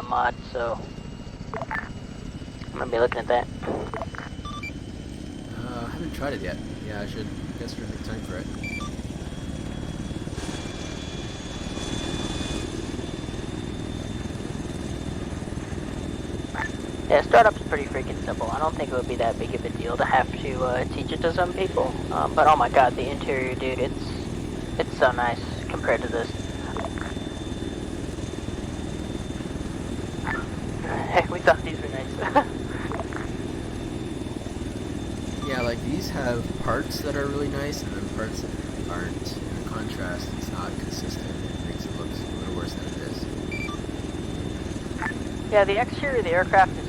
mod, so I'm gonna be looking at that. I haven't tried it yet. Yeah, I should. Guess we're make time for it. Yeah, startup's pretty freaking simple. I don't think it would be that big of a deal to have to teach it to some people. But oh my god, the interior, dude, it's so nice compared to this. Heck, we thought these were nice. Yeah, like these have parts that are really nice, and then parts that aren't. And the contrast is not consistent. It makes it look a little worse than it is. Yeah, the exterior of the aircraft is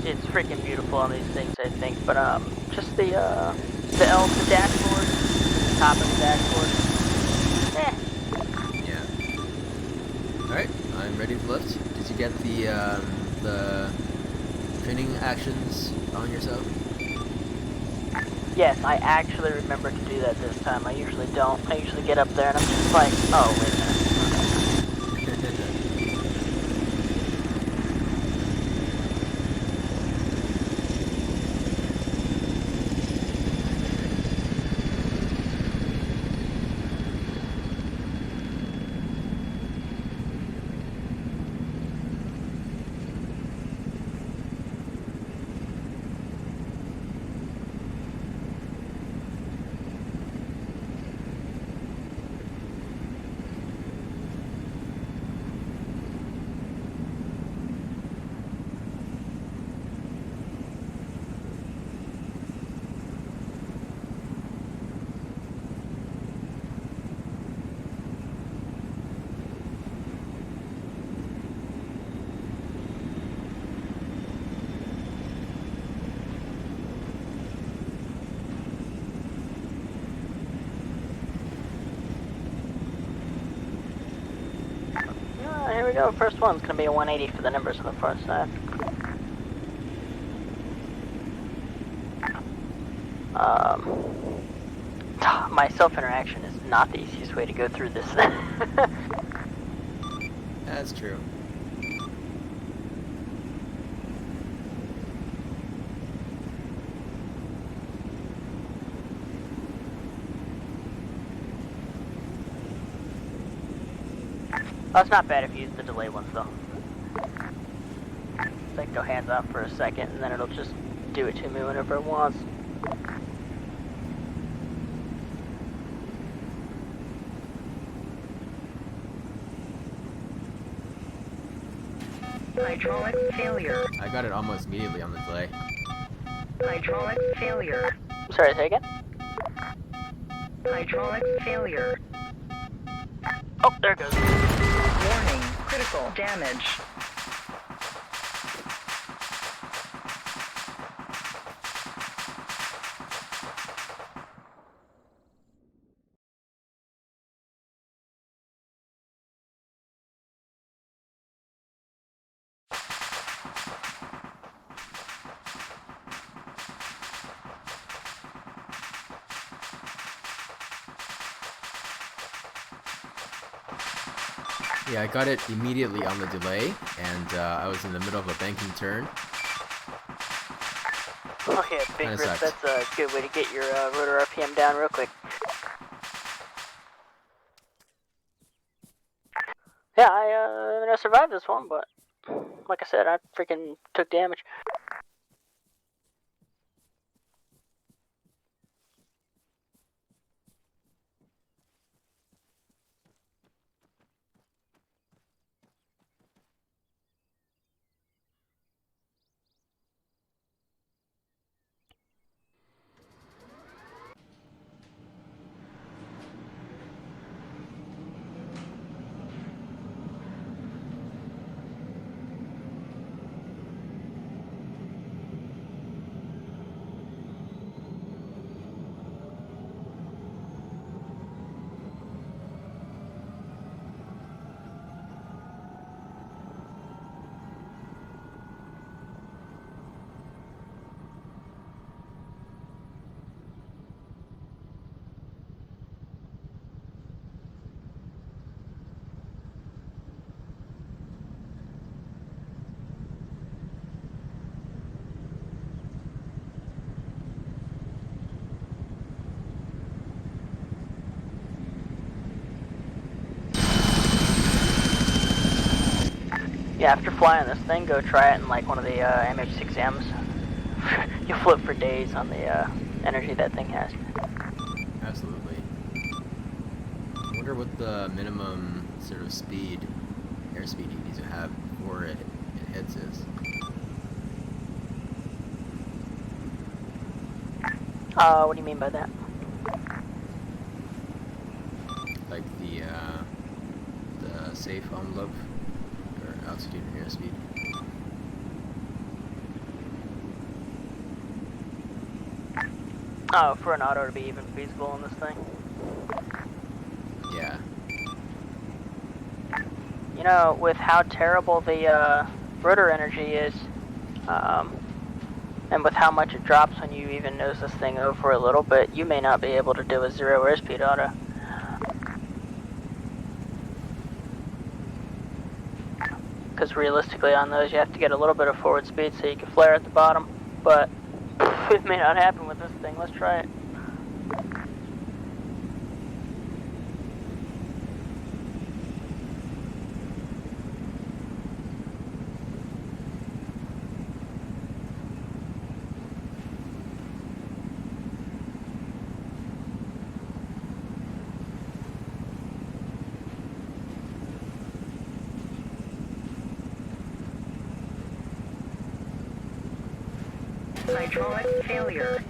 it's freaking beautiful on these things, I think. But just the dashboard, the top of the dashboard. Yeah. All right, I'm ready to lift. Did you get the training actions on yourself? Yes, I actually remember to do that this time. I usually don't. I usually get up there and I'm just like, oh, wait a minute. Here we go. First one's gonna be a 180 for the numbers on the far side. My self-interaction is not the easiest way to go through this. That's true. Oh, it's not bad if you use the delay ones, though. It's like go hands off for a second, and then it'll just do it to me whenever it wants. Hydraulic failure. I got it almost immediately on the delay. Hydraulic failure. Sorry, say again? Hydraulic failure. Oh, there it goes. Warning, critical damage. Yeah, I got it immediately on the delay, and I was in the middle of a banking turn. Oh yeah, big Kinda rip. sucked. That's a good way to get your rotor RPM down real quick. Yeah, I survived this one, but like I said, I freaking took damage. Yeah, after flying this thing, go try it in like one of the MH6Ms. You'll float for days on the energy that thing has. Absolutely. I wonder what the minimum sort of speed, airspeed you need to have before it hits is. What do you mean by that? Like the safe envelope, or altitude and airspeed. Oh, for an auto to be even feasible in this thing. Yeah. You know, with how terrible the rotor energy is, and with how much it drops when you even nose this thing over a little bit, you may not be able to do a 0 airspeed auto. Because realistically on those you have to get a little bit of forward speed so you can flare at the bottom, but it may not happen with this thing. Let's try it. Hydraulic failure.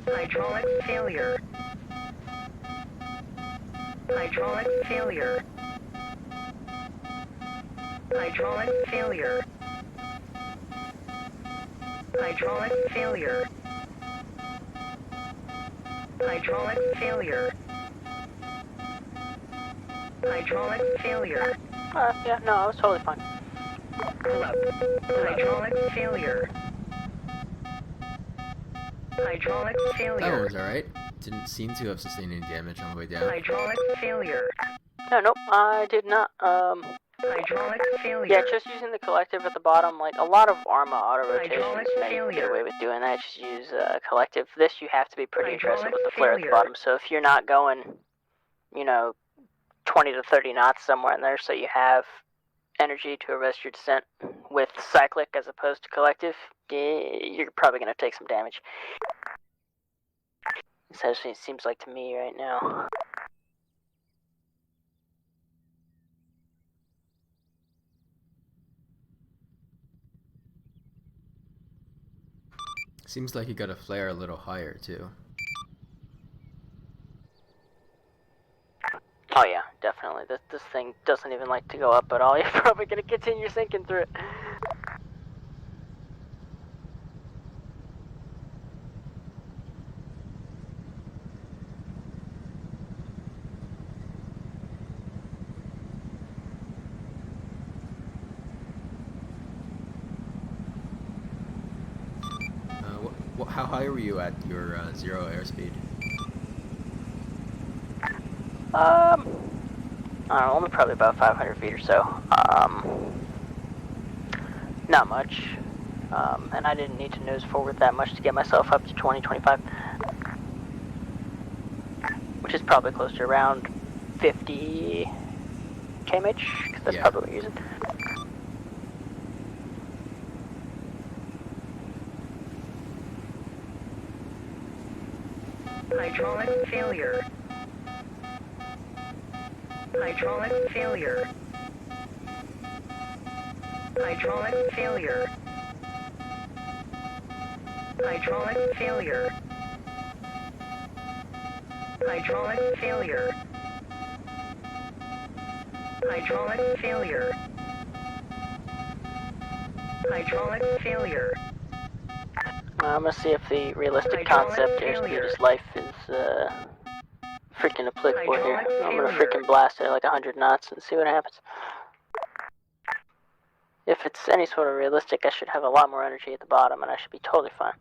Hydraulic failure. Hydraulic failure. Hydraulic failure. Hydraulic failure. Hydraulic failure. Hydraulic failure. Yeah, no, I was totally fine. Hydraulic failure. Hydraulic That one failure. was alright. Didn't seem to have sustained any damage on the way down. Hydraulic failure. No, nope, I did not. Hydraulic failure. Yeah, just using the collective at the bottom, like a lot of Arma auto rotations, Hydraulic you know, you can get away with doing that. Just use collective. This you have to be pretty aggressive Hydraulic with the flare at the failure. bottom. So if you're not going, you know, 20 to 30 knots somewhere in there, so you have energy to arrest your descent with cyclic as opposed to collective, you're probably going to take some damage. That's what it seems like to me right now. Seems like you got to flare a little higher too. Oh yeah, definitely. This thing doesn't even like to go up at all. You're probably going to continue sinking through it. How high were you at your 0 airspeed? I don't know, only probably about 500 feet or so. Not much. And I didn't need to nose forward that much to get myself up to 20, 25. Which is probably close to around 50 kmh, because that's probably what we're using. Hydraulic failure. Hydraulic failure. Hydraulic failure. Hydraulic failure. Hydraulic failure. Hydraulic failure. Hydraulic failure. I'm gonna see if the realistic Hydraulic concept failure. airspeed is life is freaking applicable here. Hydraulic I'm gonna failure. freaking blast it at like 100 knots and see what happens. If it's any sort of realistic, I should have a lot more energy at the bottom and I should be totally fine.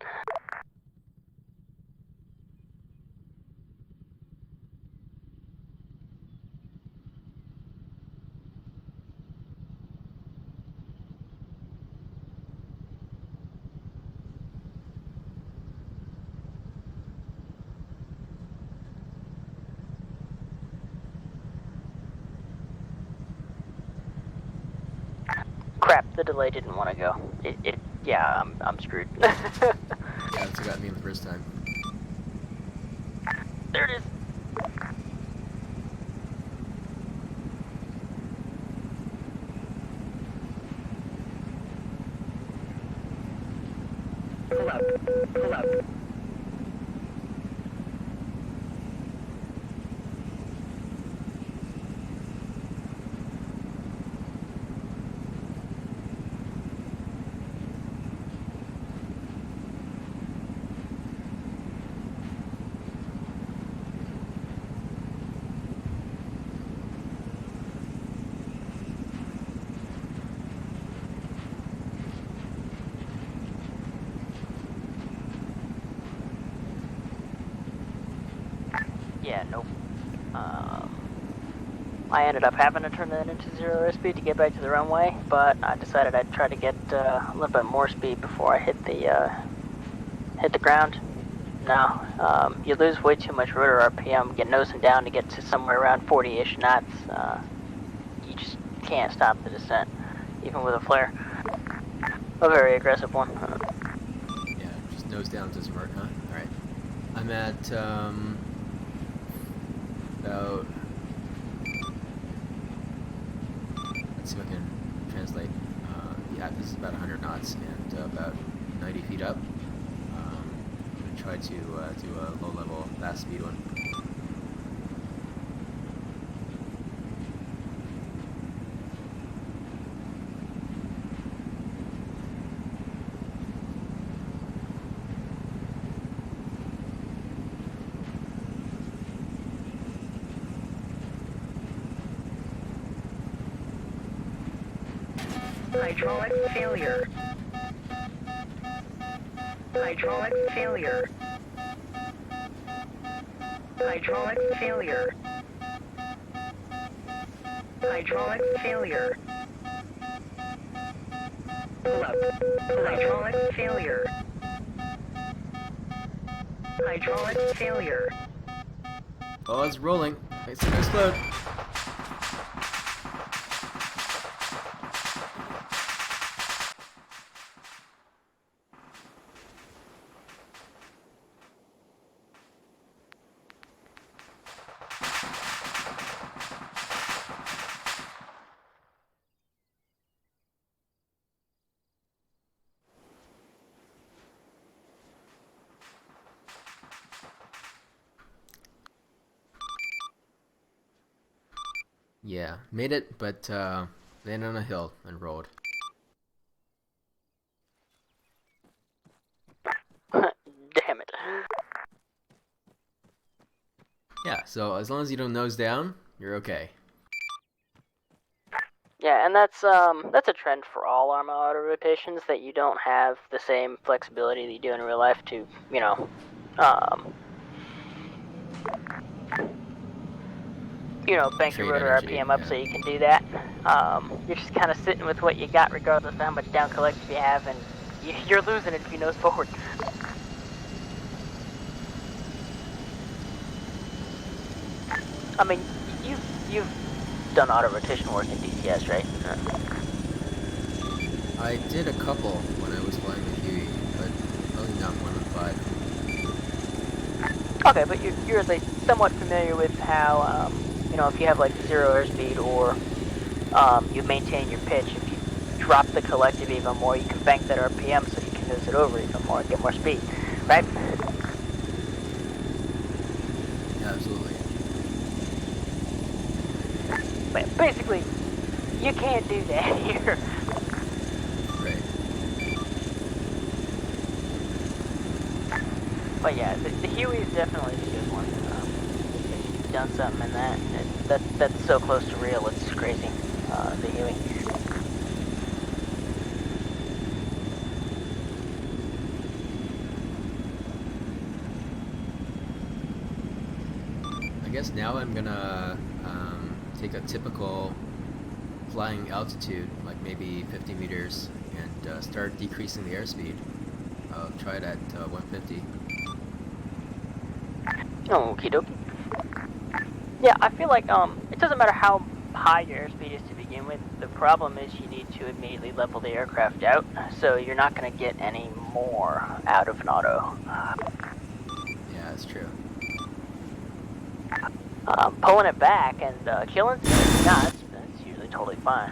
Crap, the delay didn't want to go. Yeah, I'm screwed. Yeah, that's what got me the first time. There it is. Pull up. Pull up. Yeah, nope. I ended up having to turn that into 0 airspeed to get back to the runway, but I decided I'd try to get a little bit more speed before I hit the ground. No, you lose way too much rotor RPM, get nosing down to get to somewhere around 40-ish knots. You just can't stop the descent, even with a flare. A very aggressive one. Yeah, just nose down doesn't work, huh? Alright. I'm at, about... Let's see if I can translate. Yeah, this is about 100 knots and about 90 feet up. I'm going to try to do a low-level, fast-speed one. Hydraulic failure. Hydraulic failure. Hydraulic failure. Hydraulic failure. Pull up. Hydraulic failure. Hydraulic failure. Oh, it's rolling. It's gonna explode. Yeah, made it, but landed on a hill and rolled. Damn it. Yeah, so as long as you don't nose down, you're okay. Yeah, and that's a trend for all Arma auto rotations, that you don't have the same flexibility that you do in real life to, bank your Trade rotor energy, RPM up yeah. so you can do that. You're just kind of sitting with what you got regardless of how much down collective you have, and you're losing it if you nose forward. I mean, you've done auto rotation work in DCS, right? I did a couple when I was flying with Huey, but probably not more than 5. Okay, but you're at least somewhat familiar with how, if you have like 0 airspeed or you maintain your pitch, if you drop the collective even more, you can bank that RPM so you can nose it over even more and get more speed, right? Yeah, absolutely. But basically, you can't do that here. Right. But yeah, the Huey is definitely a good one. If you've done something in that's so close to real, it's crazy. The Huey. I guess now I'm gonna take a typical flying altitude, like maybe 50 meters, and start decreasing the airspeed. I'll try it at 150. Okie dokie. Yeah, I feel like it doesn't matter how high your airspeed is to begin with. The problem is you need to immediately level the aircraft out, so you're not going to get any more out of an auto. Yeah, that's true. Pulling it back and killing some nuts, that's usually totally fine.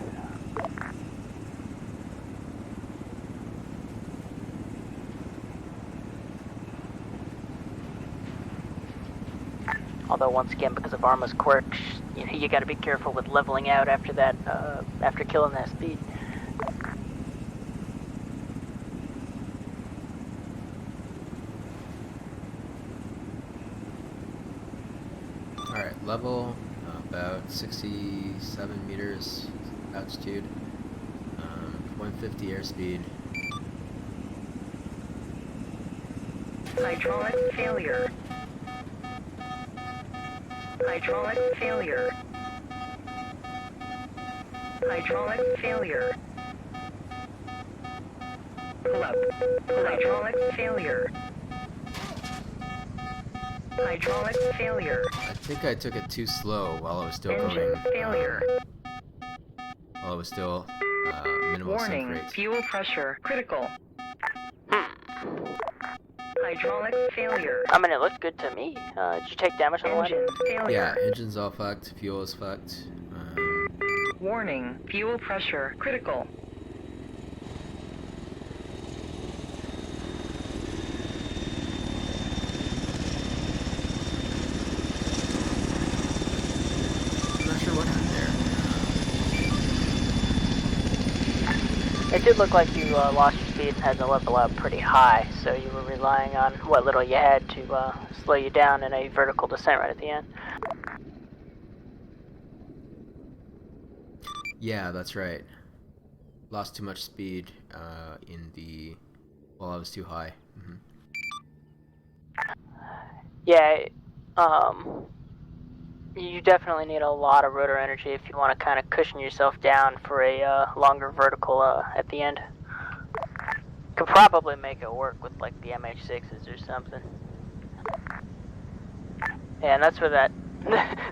Although once again, because of Arma's quirks, you got to be careful with leveling out after that, after killing that speed. Alright, level about 67 meters altitude, 150 airspeed. Hydraulic failure. Hydraulic failure. Hydraulic failure. Pull up. Hydraulic failure. Hydraulic failure. I think I took it too slow while I was still Engine going. failure. While I was still minimal sync Warning. rate. Fuel pressure critical. Hydraulic failure. I mean, it looks good to me. Did you take damage on the way? Engine Yeah, failure. engine's all fucked, fuel is fucked. Warning. Fuel pressure critical. I'm not sure what happened there. It did look like you lost your speed and had to level up pretty high, so you were relying on what little you had to slow you down in a vertical descent right at the end. Yeah, that's right. Lost too much speed while I was too high. Yeah, you definitely need a lot of rotor energy if you want to kind of cushion yourself down for a longer vertical at the end. Could probably make it work with like the MH6s or something. Yeah, and that's where that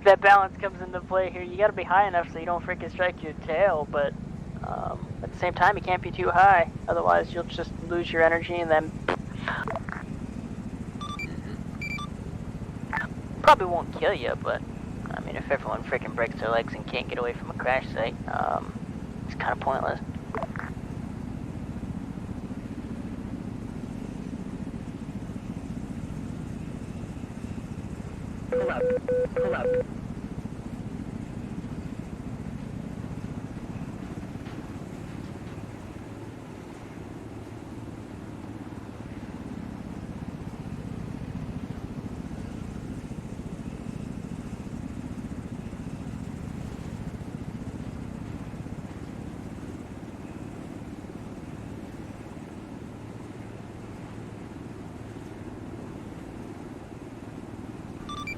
that balance comes into play here. You got to be high enough so you don't freaking strike your tail, but at the same time you can't be too high, otherwise you'll just lose your energy and then probably won't kill you, but I mean, if everyone freaking breaks their legs and can't get away from a crash site, it's kind of pointless. Pull up. Pull up.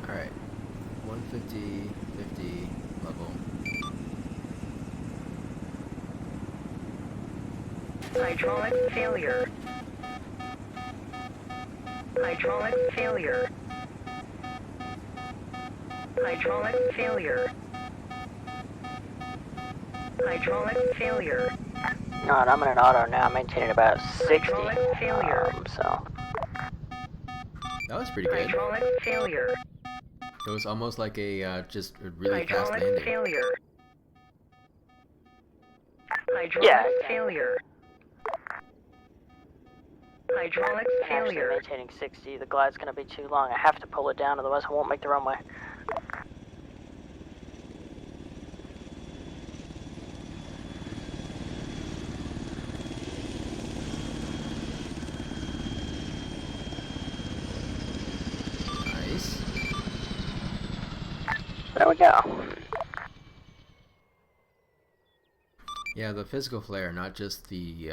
Alright. 150, 50 level. Hydraulic failure. Hydraulic failure. Hydraulic failure. Hydraulic failure. No, and I'm in an auto now, maintaining about 60. Hydraulic failure. So That was pretty good. Hydraulic failure. It was almost like a just a really fast Hydraulic landing. failure. Hydraulic Yeah. failure. Hydraulic I'm actually failure. maintaining 60. The glide's going to be too long. I have to pull it down, otherwise I won't make the runway. Nice. There we go. Yeah, the physical flare, not just the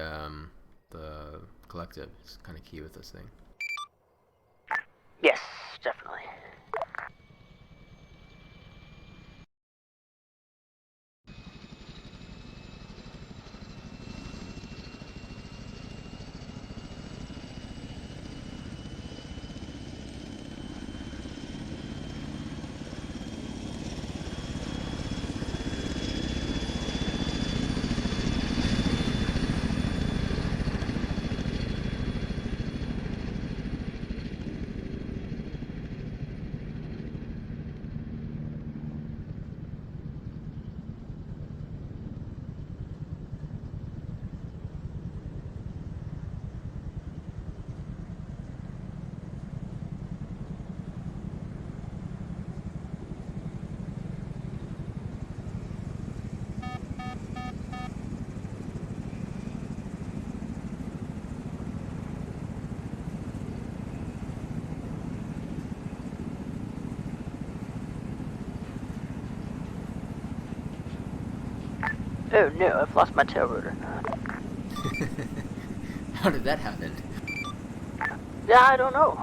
collective, is kind of key with this thing. Yes, definitely. Oh no, I've lost my tail rotor. How did that happen? Yeah, I don't know.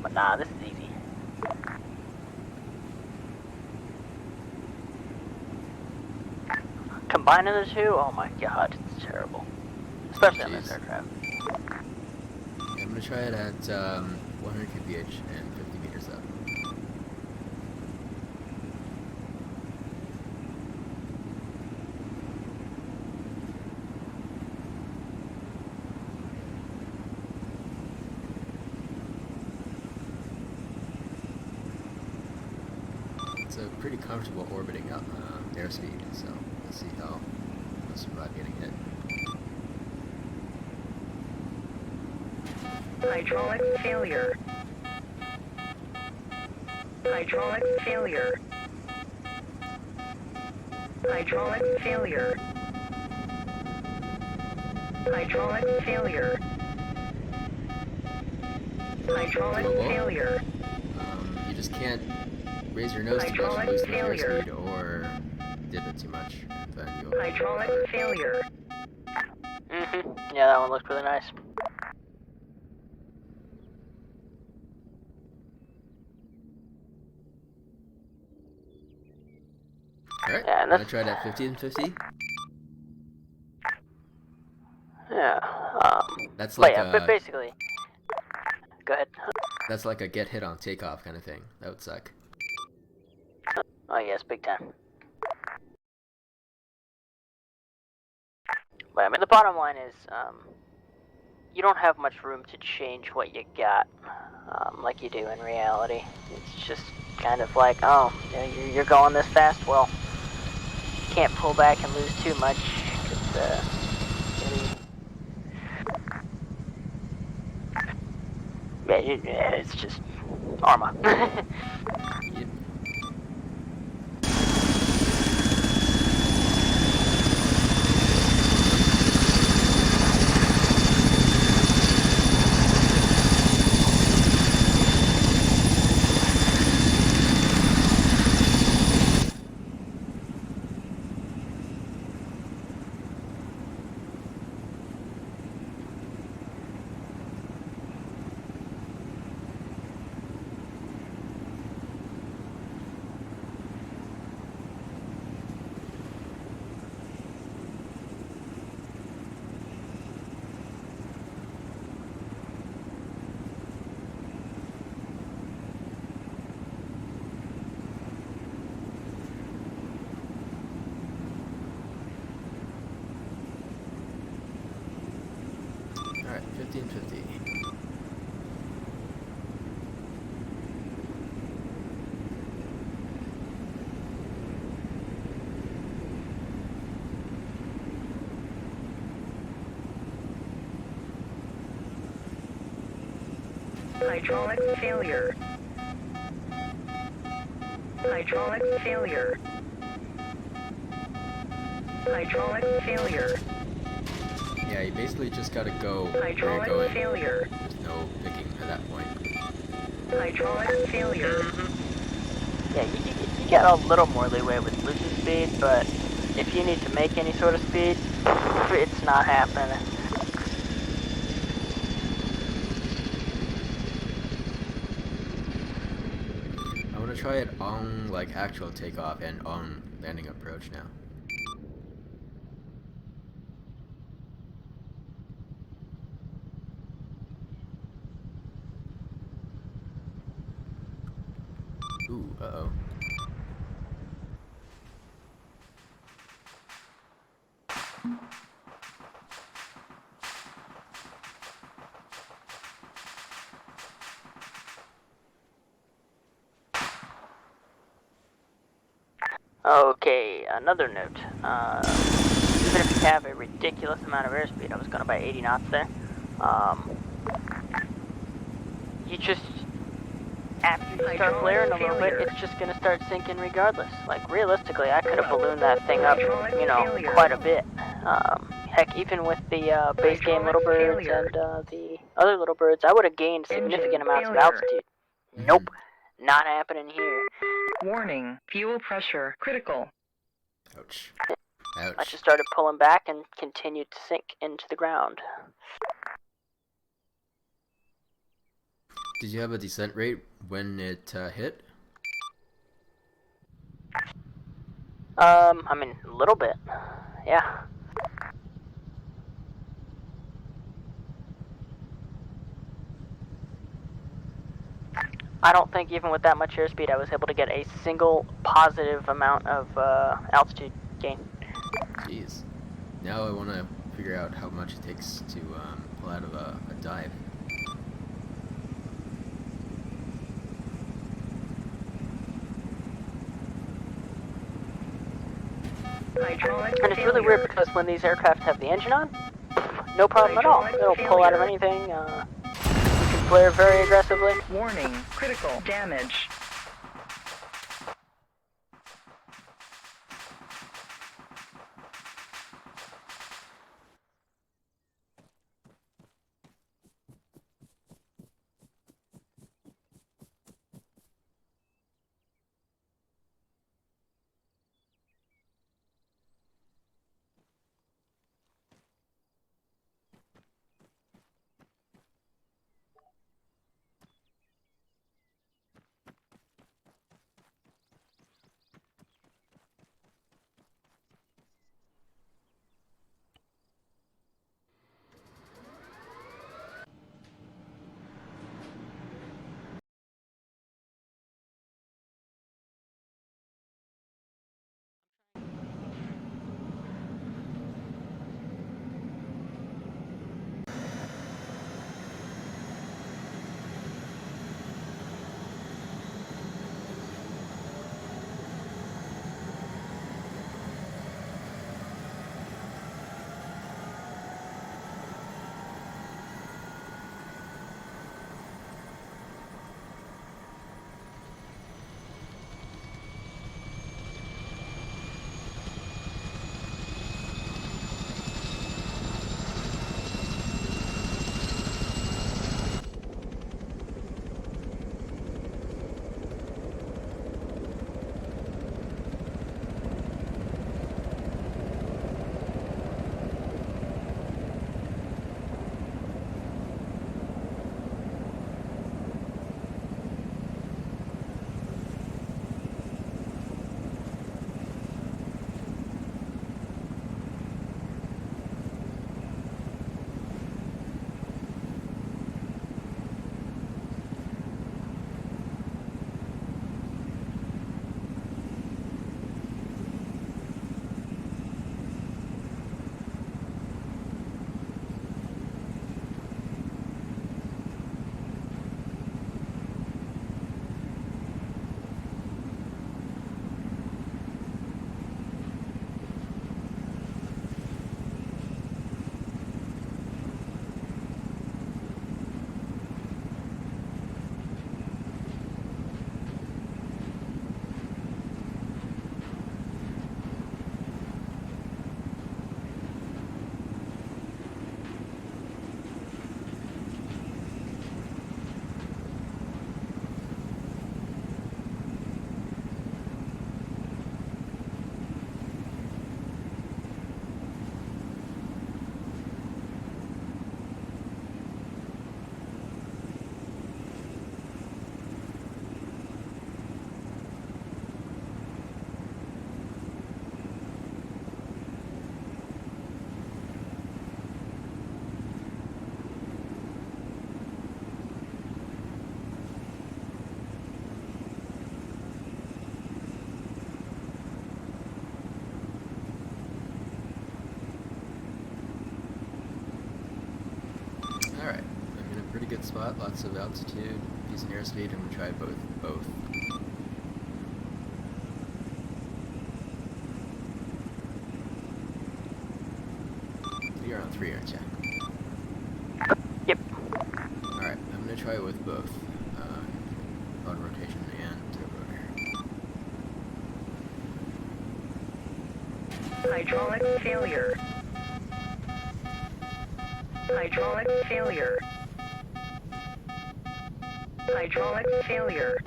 But nah, this is easy. Combining the two, oh my god, it's terrible. Especially on this Jeez. aircraft. Yeah, I'm gonna try it at 100 kph and 50 meters up. It's a pretty comfortable orbiting up airspeed, so let's see how we'll survive getting hit. Hydraulics failure. Hydraulics failure. Hydraulics failure. Hydraulics failure. Hydraulics Whoa. failure. You just can't raise your nose too much and Hydraulic lose too much failure. airspeed, or dip it too much, then you'll... Hydraulics failure. Yeah, that one looked really nice. Alright, Yeah, and I'm gonna that's... try it at 50 and 50. Yeah, That's but like yeah, but a... basically... Go ahead. That's like a get hit on takeoff kind of thing. That would suck. Oh yes, big time. But I mean, the bottom line is, you don't have much room to change what you got, like you do in reality. It's just kind of like, oh, you know, you're going this fast, well, you can't pull back and lose too much, 'cause, yeah, it's just Arma. Yep. Alright, 50 and 50. Hydraulics failure. Hydraulics failure. Hydraulics failure. Yeah, you basically just gotta go where you're Hydraulics going. failure. There's no picking at that point. Hydraulics failure. Yeah, you get a little more leeway with losing speed, but if you need to make any sort of speed, it's not happening. I want to try it on like actual takeoff and on landing approach now. Ooh, uh-oh. Okay, another note. Even if you have a ridiculous amount of airspeed, I was going by 80 knots there. You just, after you start flaring a little bit, it's just going to start sinking regardless. Like, realistically, I could have ballooned that thing up, you know, quite a bit. Heck, even with the base game little birds and the other little birds, I would have gained significant amounts of altitude. Nope, not happening here. Warning. Fuel pressure critical. Ouch. I Ouch. just started pulling back and continued to sink into the ground. Did you have a descent rate when it hit? I mean, a little bit. Yeah. I don't think even with that much airspeed I was able to get a single positive amount of altitude gain. Jeez. Now I want to figure out how much it takes to pull out of a dive. Hydraulic And it's really weird because when these aircraft have the engine on, no problem at all. It'll pull out of anything. You can flare very aggressively. Warning, critical damage. Alright, I'm in a pretty good spot, lots of altitude, decent airspeed. I'm gonna try both. You're on 3, aren't you? Yep. Alright, I'm gonna try it with both. Auto rotation and rotor. Hydraulic failure. Hydraulic failure. Hydraulic failure.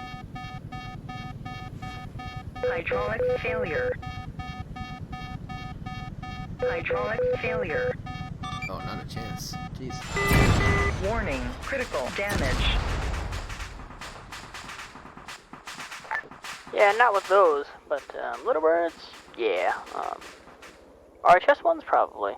Hydraulic failure. Hydraulics failure. Oh, not a chance. Jeez. Warning, critical damage. Yeah, not with those, but little birds, yeah. RHS ones, probably.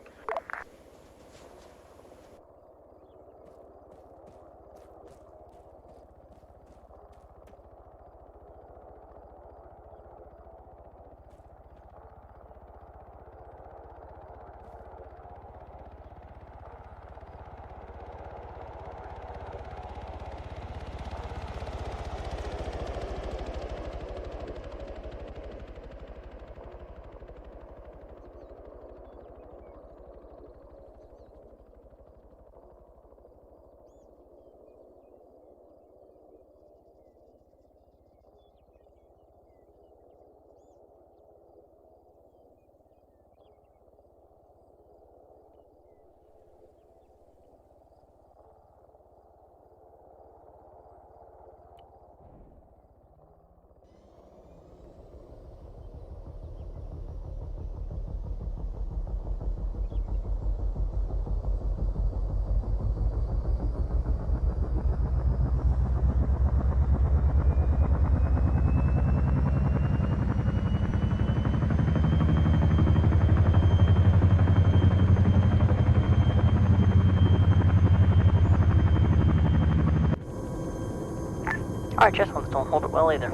RHS ones don't hold it well either.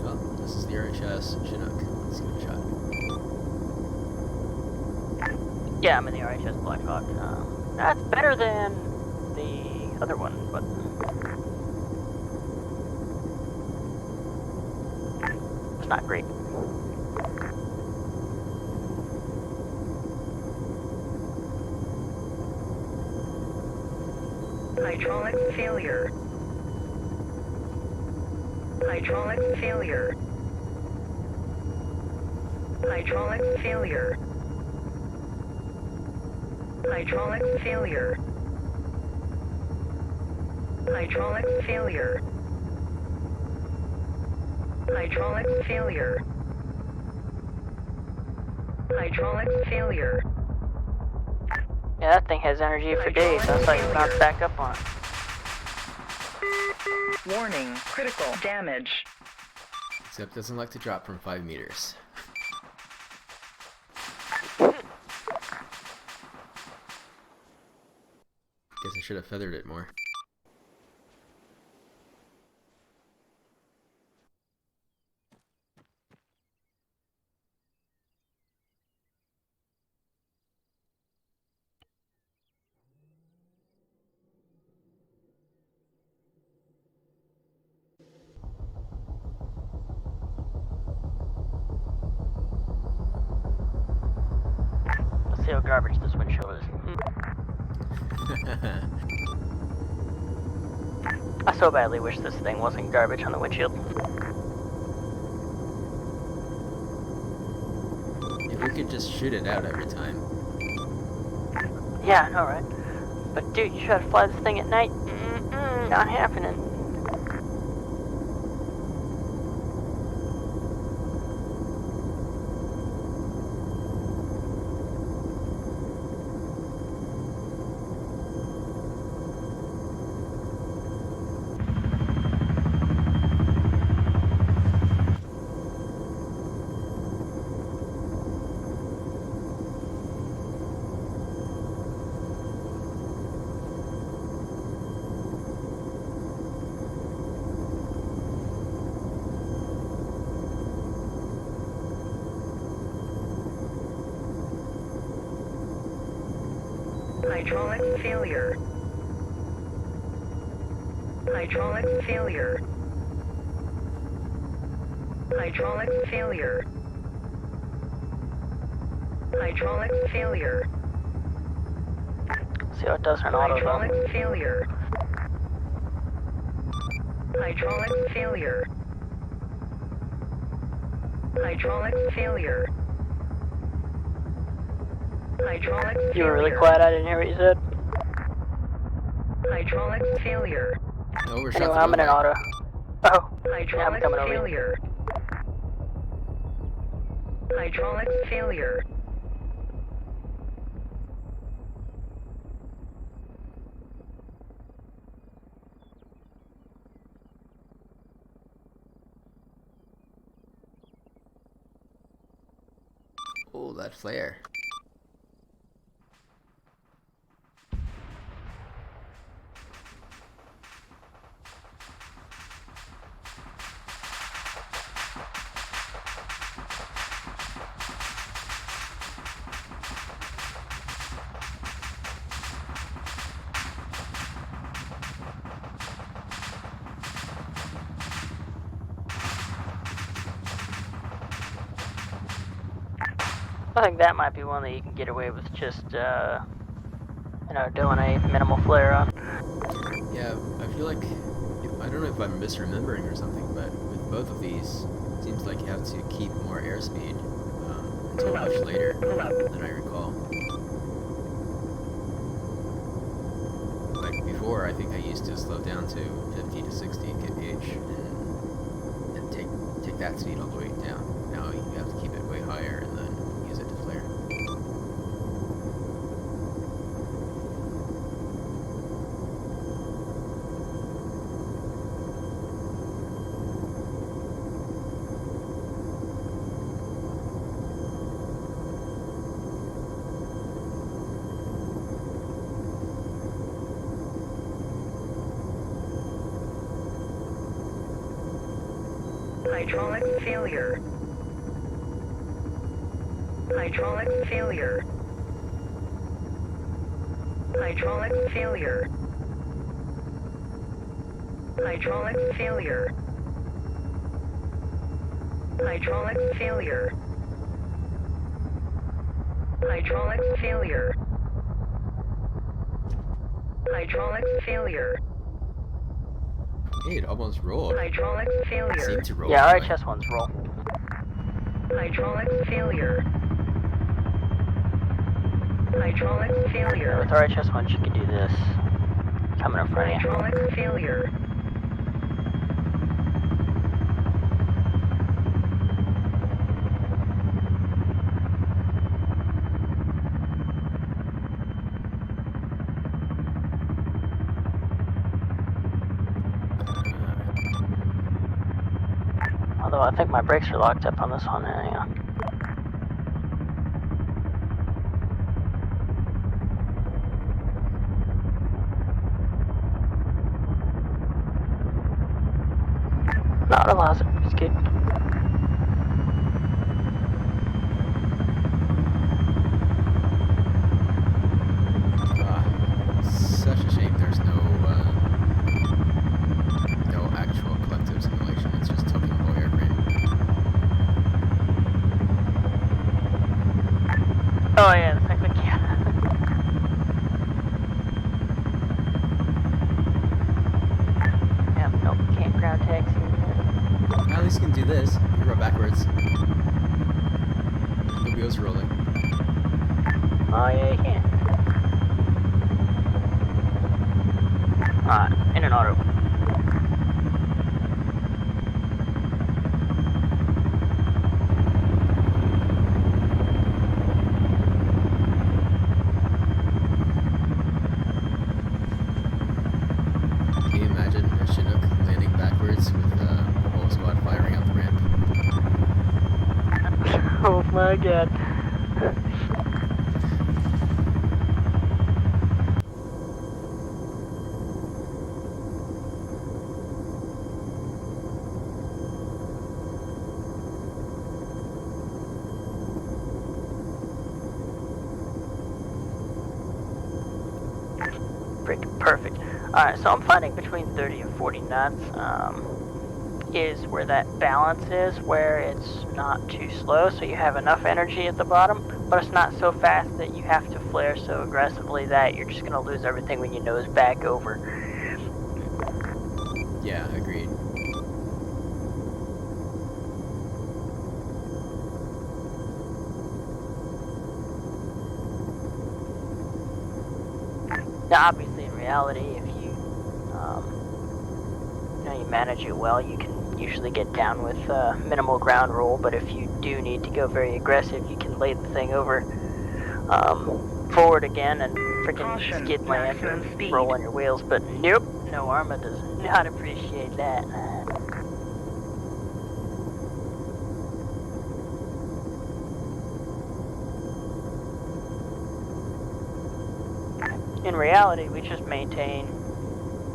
Oh, this is the RHS Chinook. Let's give it a shot. Yeah, I'm in the RHS Blackhawk. That's better than the other one, but it's not great. Hydraulics failure. Hydraulics failure. Hydraulics failure. Hydraulics failure. Hydraulics failure. Hydraulics failure. Hydraulics failure. Yeah, that thing has energy for days. That's how you bounce back up on it. Warning, critical damage. Except doesn't like to drop from 5 meters. Guess I should have feathered it more. Let's see how garbage this windshield is. I so badly wish this thing wasn't garbage on the windshield. If we could just shoot it out every time. Yeah, I know, right? But dude, you try to fly this thing at night? Not happening. Hydraulics failure. Hydraulics failure. Hydraulics failure. Hydraulics failure. See how it does in auto though. Hydraulics failure. Hydraulics failure. Hydraulics failure. Hydraulics failure. You were really quiet, I didn't hear what you said. Hydraulics failure. Overshot Anyway, the I'm in an runway. auto. Oh, yeah, I'm Hydraulics coming over you. failure. Hydraulics failure. Oh, that flare. I think that might be one that you can get away with just, doing a minimal flare on. Yeah, I feel like, I don't know if I'm misremembering or something, but with both of these, it seems like you have to keep more airspeed until much later than I recall. Like before, I think I used to slow down to 50 to 60 kph and take that speed all the way down. Now you have to keep it way higher and then use it to flare. Hydraulics failure. Hydraulics failure. Hydraulics failure. Hydraulics failure. Hydraulics failure. Hydraulics failure. Hydraulics failure. Hey, it almost rolled. Hydraulics It failure. seemed to roll. Yeah, anyway. RHS ones roll. Hydraulics failure. Hydraulics failure. With RHS ones, you can do this. Coming in front of you. Hydraulics failure. Although I think my brakes are locked up on this one. Hang on. No, it allows it. It's good. Such a shame there's no actual collective simulation. It's just tilting the whole airframe. Oh yeah, the cyclic, yeah. Yeah, nope, can't ground taxi. At least you can do this. You roll backwards. The wheels are rolling. Oh yeah, you can. Alright, in an auto. Can you imagine a Chinook landing backwards with the whole squad firing out the ramp? Oh my god. Perfect. Alright, so I'm finding between 30 and 40 knots is where that balance is, where it's not too slow, so you have enough energy at the bottom, but it's not so fast that you have to flare so aggressively that you're just going to lose everything when you nose back over. Yeah, agreed. Now, obviously, in reality, if you you manage it well, you can usually get down with minimal ground roll, but if you do need to go very aggressive, you can lay the thing over forward again and freaking Caution, skid land or maximum speed. roll on your wheels, but nope, no, Arma does not appreciate that. In reality, we just maintain,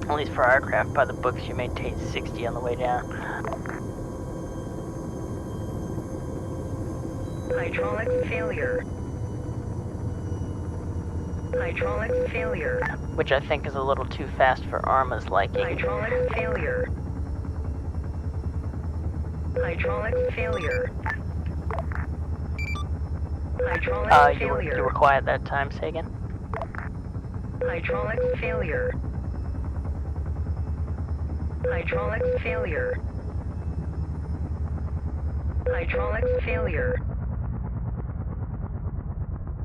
at least for our craft, by the books, you maintain 60 on the way down. Hydraulics failure. Hydraulics failure. Which I think is a little too fast for Arma's liking. Hydraulics failure. Hydraulics failure. Hydraulics You failure. were quiet that time, say again? Hydraulics failure. Hydraulics failure. Hydraulics failure.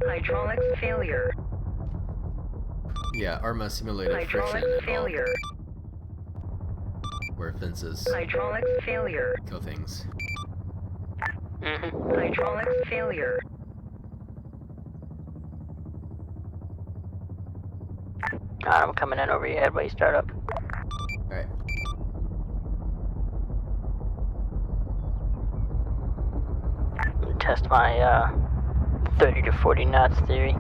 Hydraulics failure. Yeah, Arma simulated friction Hydraulics and all, failure. where fences Hydraulics failure. kill things. Mm-hmm. Hydraulics failure. I'm coming in over your head while you start up. Alright. Test my 30 to 40 knots theory.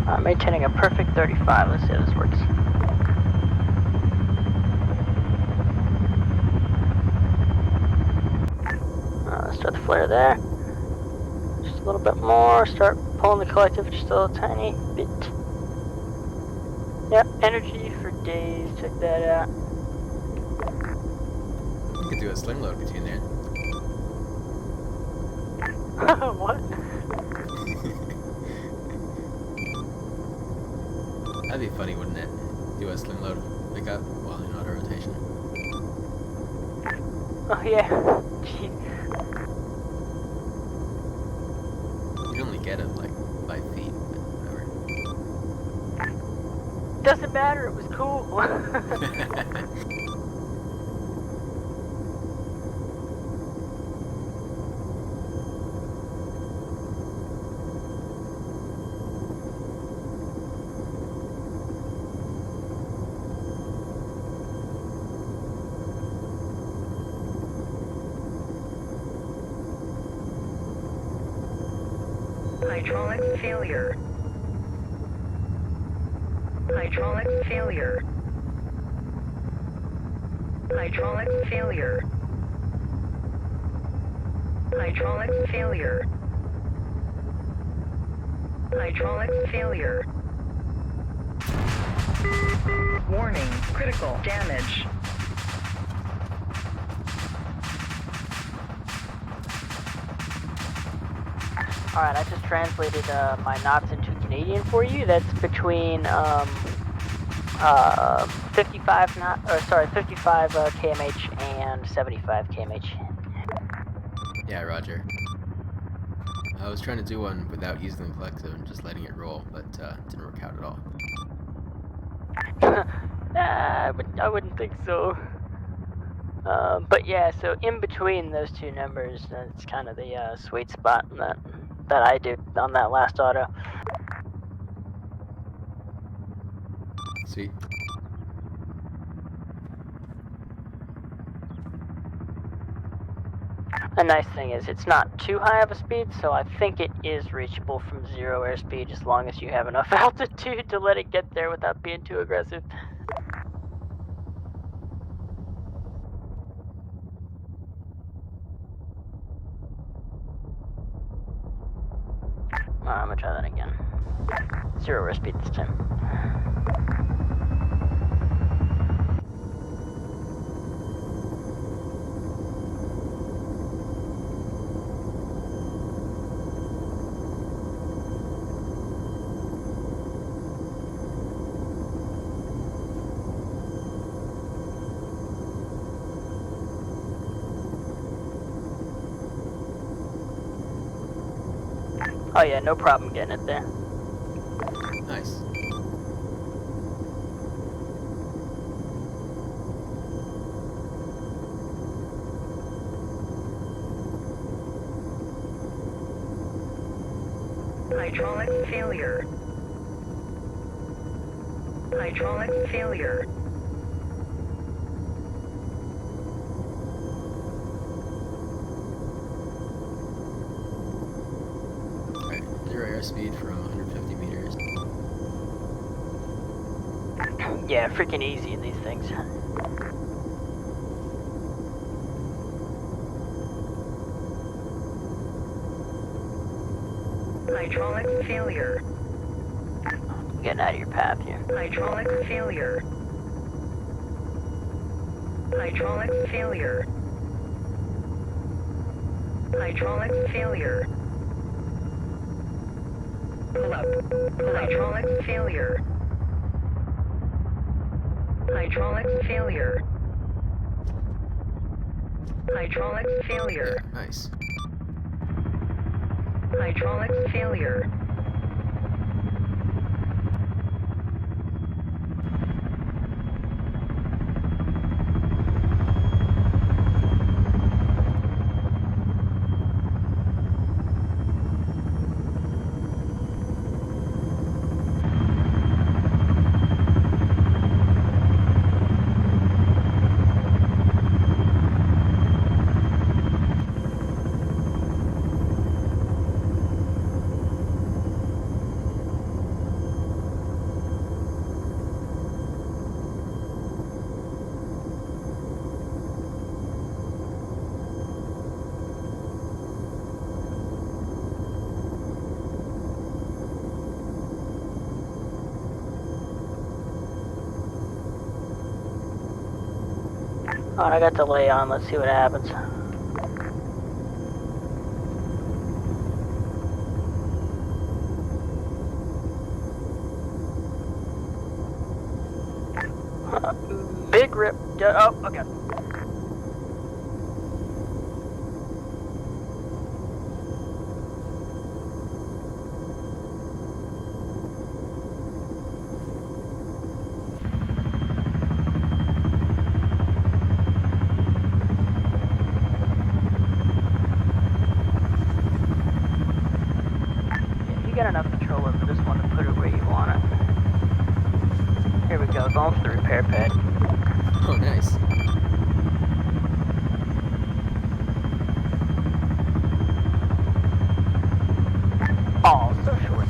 I'm maintaining a perfect 35. Let's see how this works. Let's start the flare there. Just a little bit more. Start pulling the collective just a little tiny bit. Yep, energy for days. Check that out. You could do a sling load between there. What? That'd be funny, wouldn't it? Do a sling load pickup while in auto rotation. Oh yeah. Jeez. You'd only get it like 5 feet, but whatever. Doesn't matter. It was cool. Hydraulics failure. Hydraulics failure. Hydraulics failure. Hydraulics failure. Hydraulics failure. Warning, critical damage. Alright, I just translated my knots into Canadian for you. That's between 55 kmh and 75 kmh. Yeah, roger. I was trying to do one without using the collective and just letting it roll, but didn't work out at all. I wouldn't think so. But yeah, so in between those two numbers, that's kind of the sweet spot that I did on that last auto. Sweet. The nice thing is it's not too high of a speed, so I think it is reachable from 0 airspeed as long as you have enough altitude to let it get there without being too aggressive. I'm gonna try that again. 0 airspeed this time. Oh yeah, no problem getting it there. Nice. Hydraulics failure. Hydraulics failure. Alright, 0 airspeed from 150 meters. Yeah, freaking easy in these things. Hydraulics failure. Getting out of your path here. Hydraulics failure. Hydraulics failure. Hydraulics failure. Pull up. Hydraulics failure. Hydraulics failure. Hydraulics failure. Yeah, nice. Hydraulics failure. Alright, I got delay on. Let's see what happens. Big rip. Oh, okay. Yeah, you got enough control over this one to put it where you want it. Here we go, going for the repair pad. Oh, nice. Oh, so short.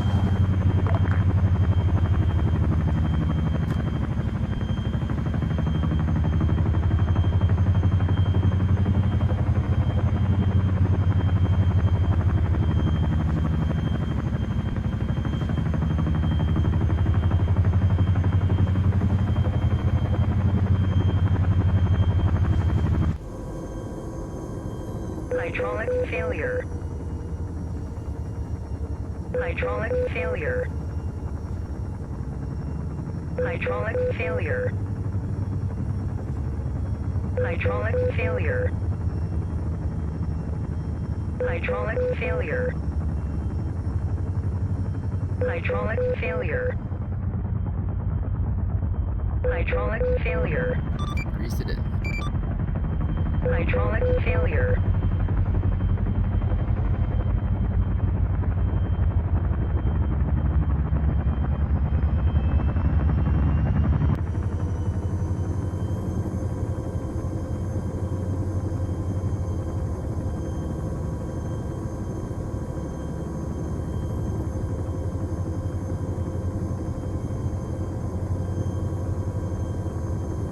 Hydraulics failure. Hydraulics failure. Hydraulics failure. Hydraulics failure. Hydraulics failure. Hydraulics failure. Hydraulics failure. Greased it. Hydraulics failure.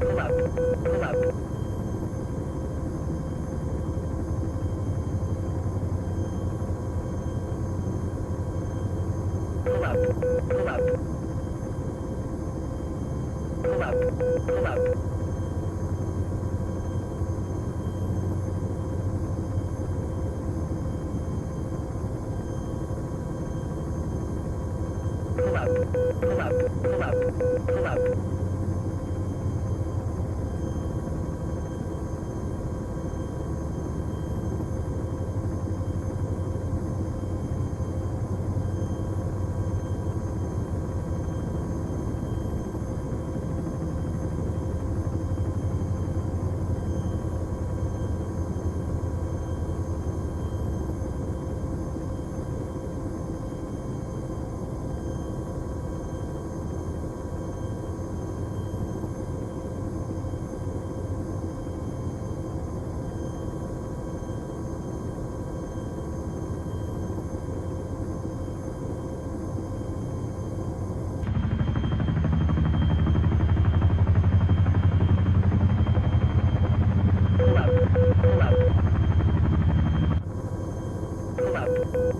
Pull up. Pull up. Pull up. Pull up. Pull up. Pull up. Pull up. Pull up. Pull up. Pull up.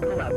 Pull up.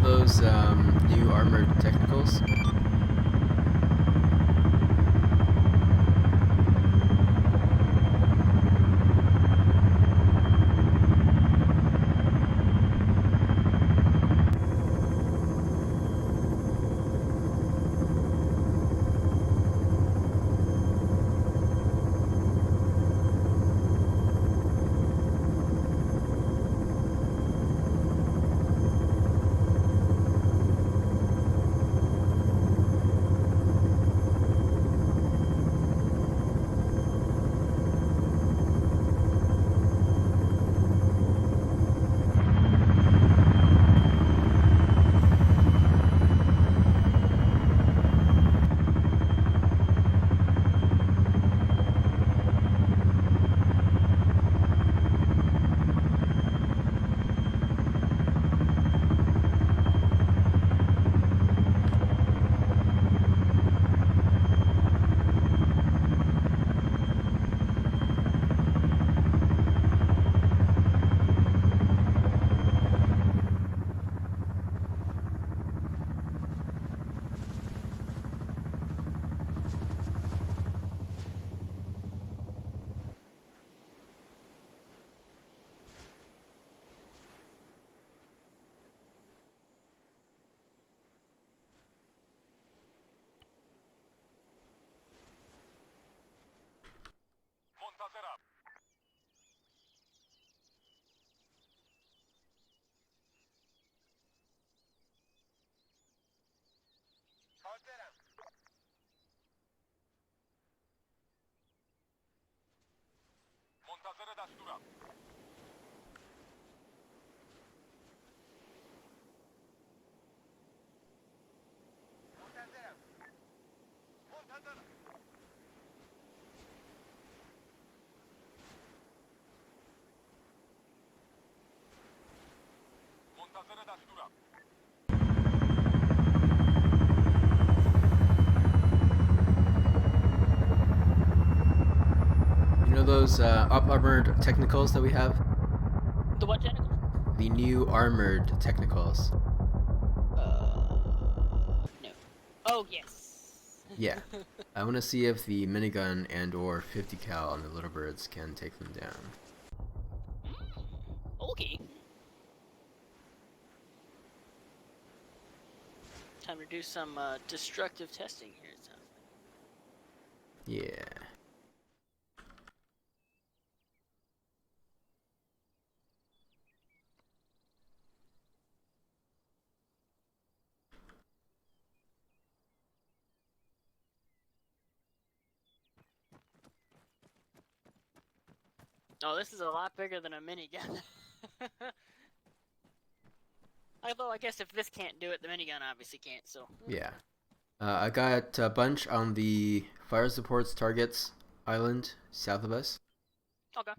Those new armored technicals? You know those up-armored technicals that we have? The what technical? The new armored technicals. No. Oh, yes. Yeah. I want to see if the minigun and or 50 cal on the little birds can take them down. Okay. Time to do some destructive testing here, it sounds like. Yeah. Oh, this is a lot bigger than a minigun. Although I guess if this can't do it, the minigun obviously can't. So Yeah. I got a bunch on the fire supports targets island south of us. okay.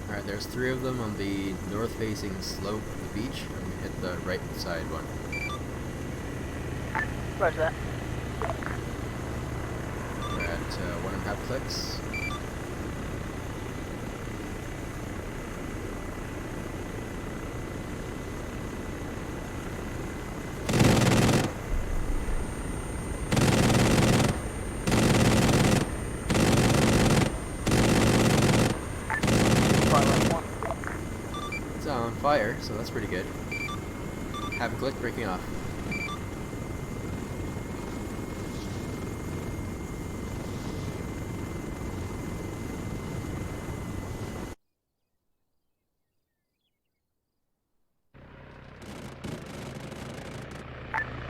Alright, there's 3 of them on the north-facing slope of the beach. I'm gonna hit the right side one. Roger that. We're at 1.5 clicks. Far left one. It's on fire, so that's pretty good. Have a click breaking off.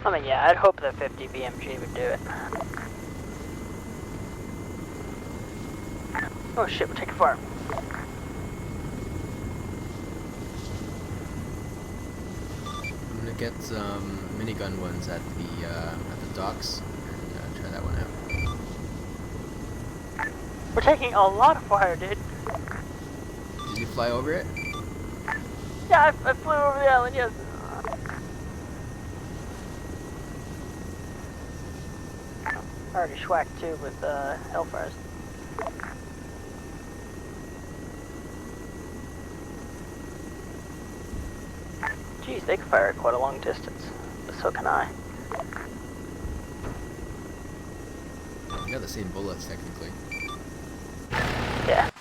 I mean, yeah, I'd hope the 50 BMG would do it. Oh shit, we're taking fire. I'm gonna get some minigun ones at the docks and try that one out. We're taking a lot of fire, dude. Did you fly over it? Yeah, I flew over the island, yes. I already schwacked too with Hellfires. Geez, they can fire at quite a long distance, but so can I. We got the same bullets technically. Yeah.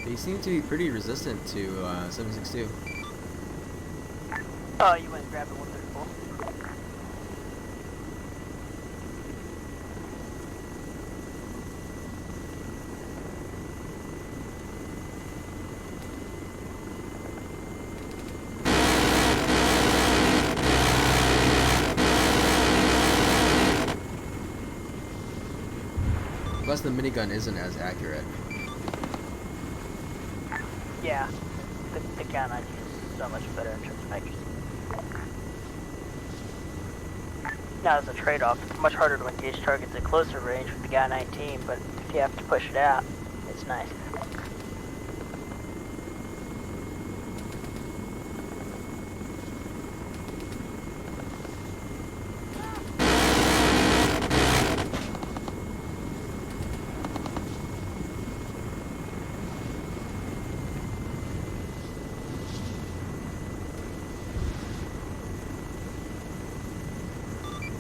They seem to be pretty resistant to 762. Oh, you went and grabbed a 134. Plus, the minigun isn't as accurate. Yeah, the gun I use is so much better in terms of accuracy. Now, as a trade-off, it's much harder to engage targets at closer range with the Guy 19, but if you have to push it out, it's nice.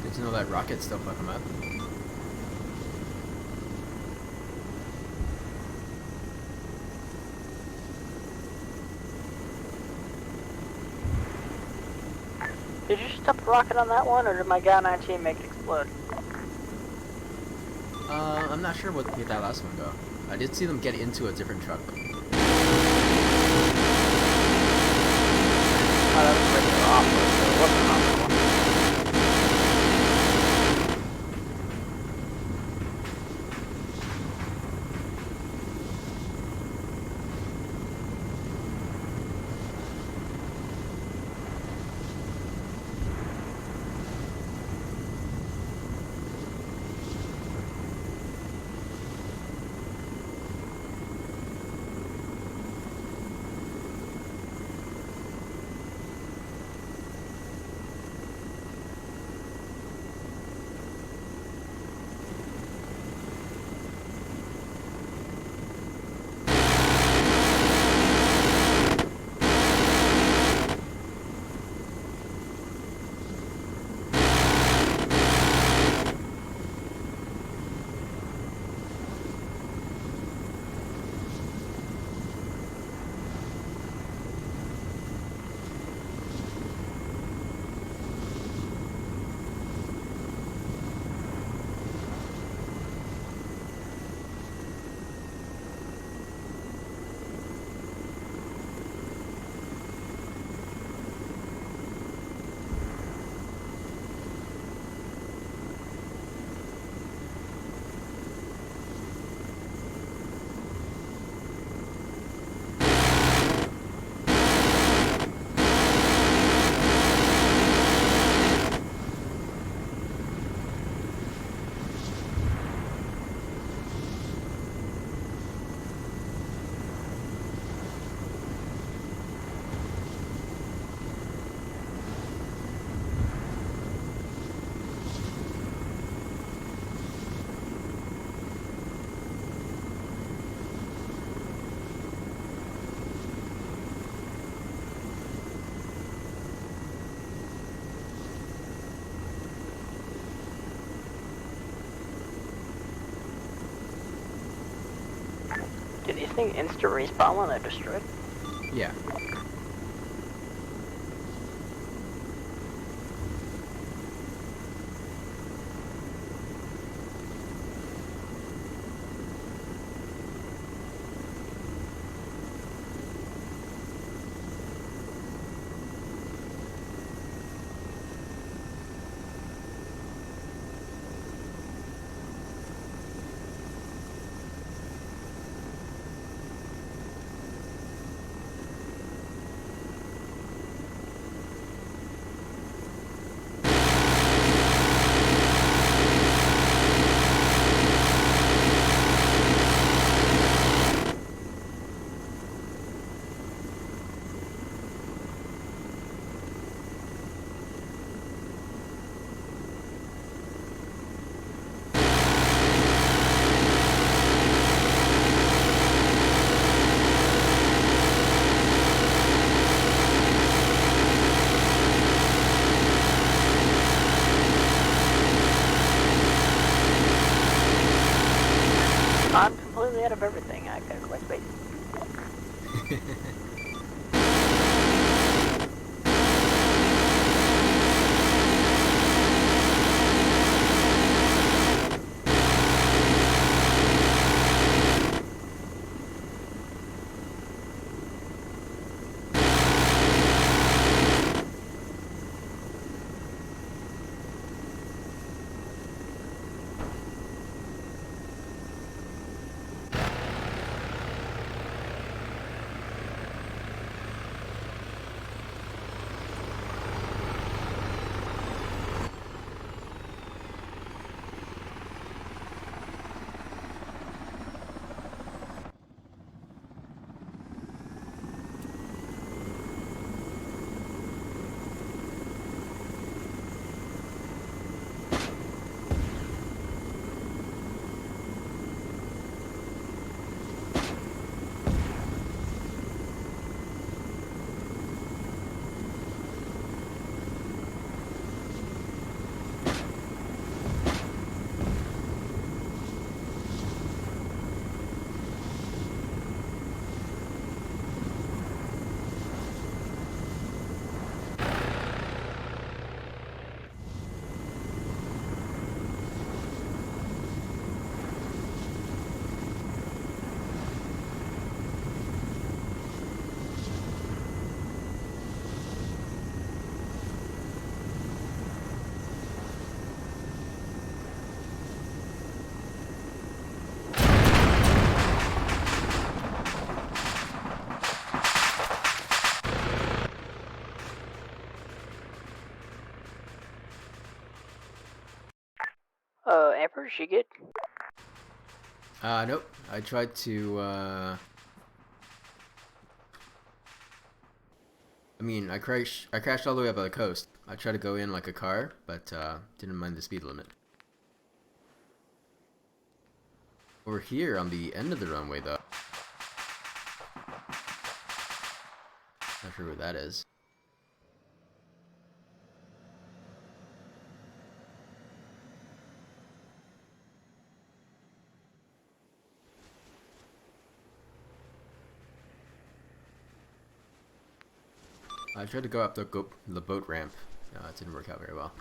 Good to know that rockets still fuck them up. Did you stop the rocket on that one, or did my Guy 19 make it explode? I'm not sure what made that last one go. I did see them get into a different truck. Oh, that was regular off-road, so it wasn't an off-road one. Do these things insta-respawn when they're destroyed? Yeah. I'm completely out of everything. I gotta collect bait. Emperor, she good? Nope. I tried to, I mean, I crashed all the way up on the coast. I tried to go in like a car, but, didn't mind the speed limit. Over here on the end of the runway, though. Not sure where that is. I tried to go up the boat ramp. It didn't work out very well.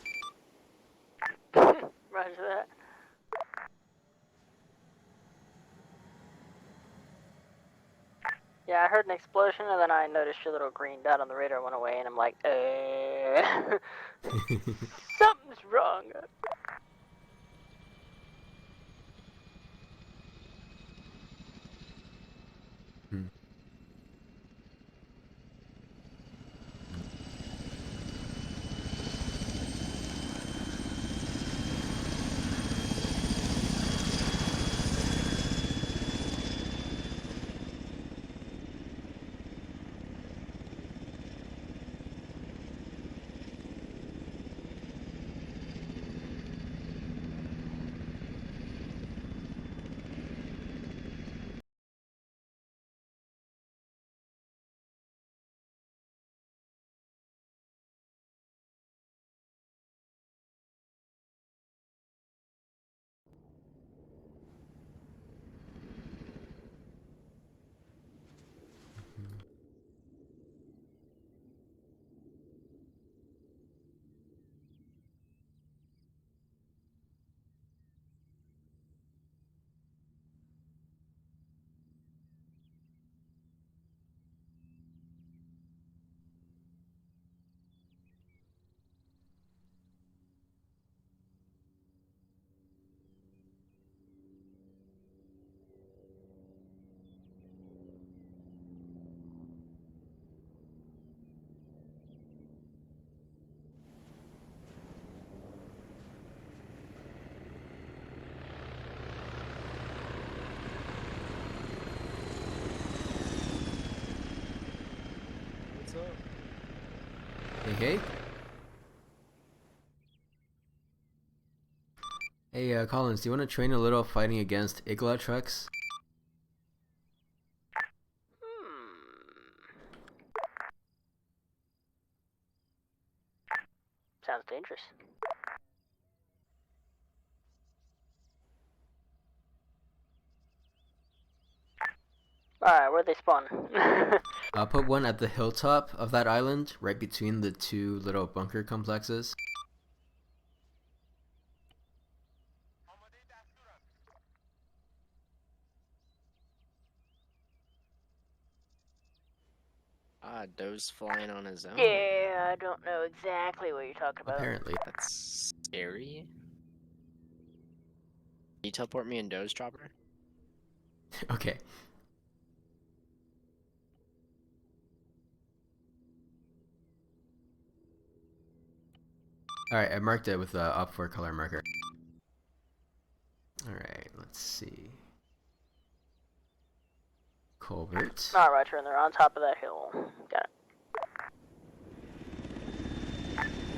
Roger that. Yeah, I heard an explosion and then I noticed your little green dot on the radar went away and I'm like, something's wrong. Hmm. What's up? Hey, hey. Hey, Collins, do you want to train a little fighting against Igla trucks? Sounds dangerous. Alright, where'd they spawn? I'll put one at the hilltop of that island, right between the two little bunker complexes. Doe's flying on his own. Yeah, I don't know exactly what you're talking about. Apparently. That's scary. Can you teleport me in Doe's chopper? Okay. Alright, I marked it with the op4 color marker. Alright, let's see. Colbert. Alright, Roger, and they're on top of that hill. Got it.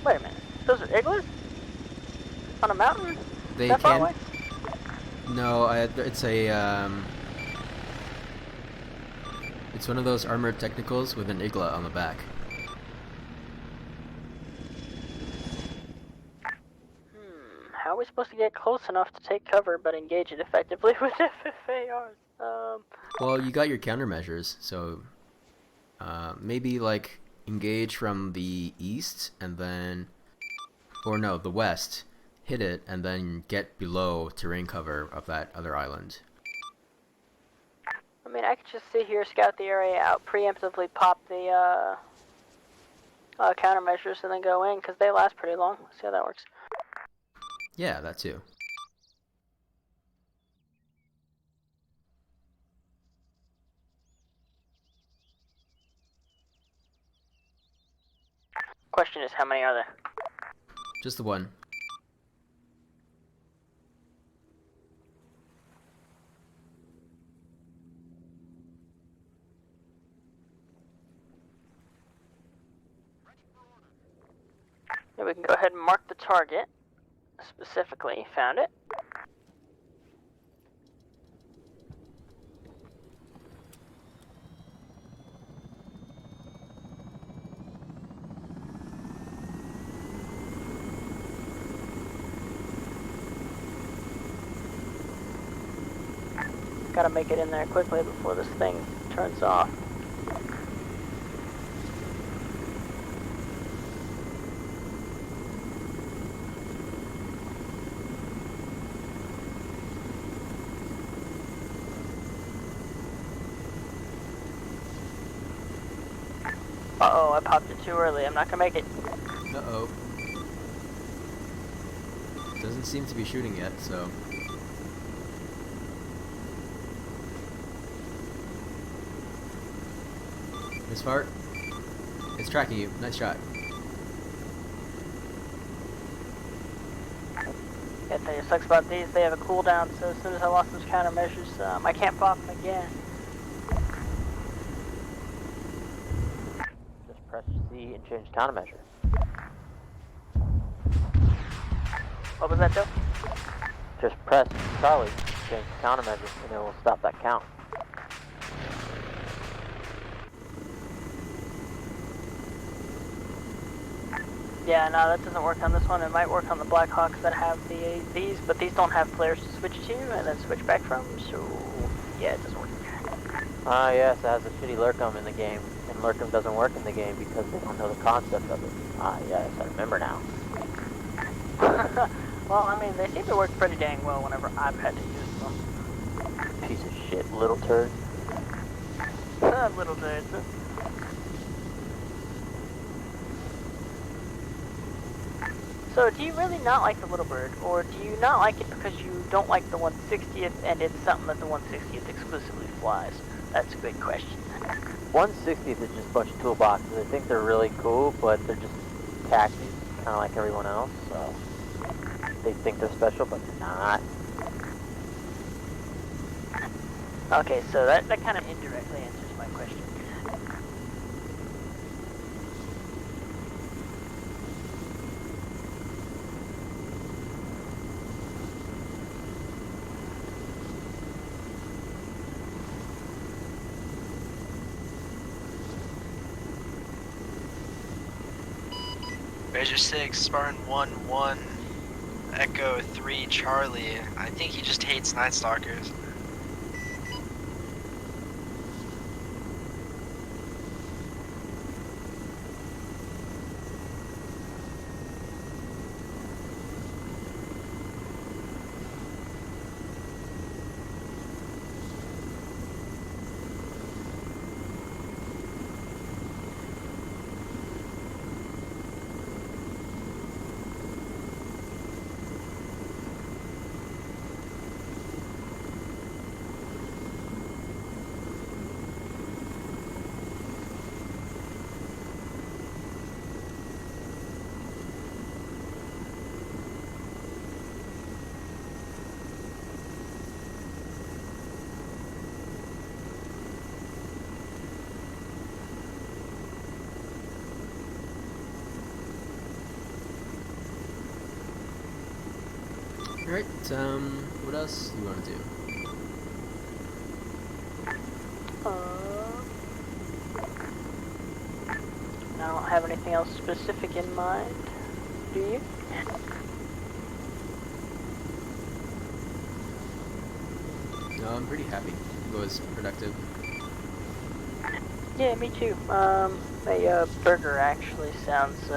Wait a minute. Those are igloos? On a mountain? They That far can. away? No, it's a it's one of those armored technicals with an igla on the back. How are we supposed to get close enough to take cover but engage it effectively with FFARs? Well, you got your countermeasures, so maybe like engage from the east and then, or no, the west, hit it and then get below terrain cover of that other island. I mean, I could just sit here, scout the area out, preemptively pop the countermeasures and then go in, because they last pretty long. Let's see how that works. Yeah, that too. Question is, how many are there? Just the one. Yeah, we can go ahead and mark the target. Specifically, found it. Gotta make it in there quickly before this thing turns off. Uh-oh, I popped it too early. I'm not gonna make it. Uh-oh. Doesn't seem to be shooting yet, so... Miss Fart? It's tracking you. Nice shot. Yeah, thing that sucks about these, they have a cooldown, so as soon as I lost those countermeasures, I can't pop them again. Just press C and change countermeasure. What was that, Joe? Just press Charlie, change countermeasure, and it will stop that count. Yeah, no, that doesn't work on this one. It might work on the Blackhawks that have these, but these don't have players to switch to and then switch back from, so yeah, it doesn't work. Ah, yes, it has a shitty Lurkum in the game, and Lurkum doesn't work in the game because they don't know the concept of it. Ah, yes, I remember now. Well, I mean, they seem to work pretty dang well whenever I've had to use them. Piece of shit, little turd. Little dudes. So, do you really not like the Little Bird, or do you not like it because you don't like the 160th and it's something that the 160th exclusively flies? That's a good question. 160th is just a bunch of toolboxes. I think they're really cool, but they're just taxis, kind of like everyone else, so they think they're special, but they're not. Okay, so that kind of indirectly answers my question. Razor 6, Spartan 1-1, Echo 3, Charlie. I think he just hates Night Stalkers. Alright, what else do you want to do? I don't have anything else specific in mind. Do you? No, I'm pretty happy. It was productive. Yeah, me too. A burger actually sounds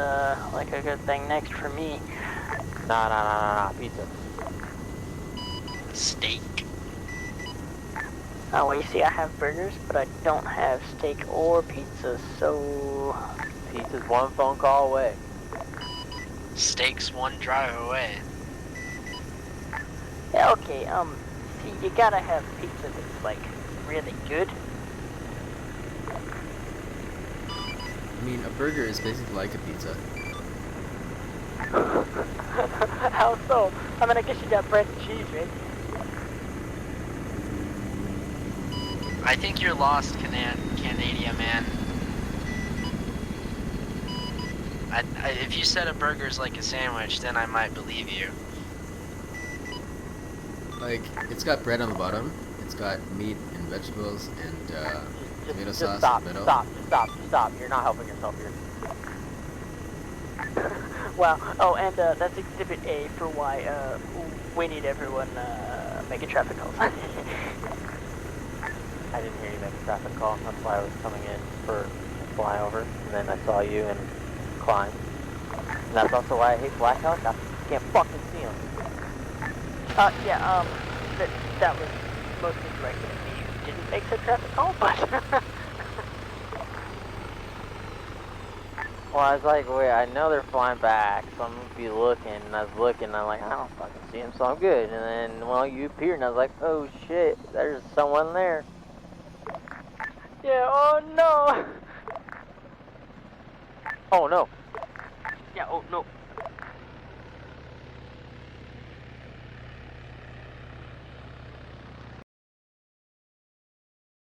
like a good thing next for me. Nah, pizza. Steak. Oh, well, you see, I have burgers, but I don't have steak or pizza, so... Pizza's one phone call away. Steak's one drive away. Yeah, okay, see, you gotta have pizza that's, like, really good. I mean, a burger is basically like a pizza. How so? I mean, I guess you got bread and cheese, right? I think you're lost, Canadian man. If you said a burger's like a sandwich, then I might believe you. Like, it's got bread on the bottom, it's got meat and vegetables and tomato sauce stop, in the middle. stop. You're not helping yourself here. Wow. Oh, and that's Exhibit A for why we need everyone making traffic calls. I didn't hear you make a traffic call. That's why I was coming in for a flyover. And then I saw you and climbed. And that's also why I hate black helicopters. You can't fucking see them. Yeah, that was mostly directed at me who didn't make the traffic call, but... Well, I was like, wait, I know they're flying back, so I'm gonna be looking. And I was looking, and I'm like, I don't fucking see them, so I'm good. And then, well, you appeared, and I was like, oh shit, there's someone there. Yeah, oh no! Oh no,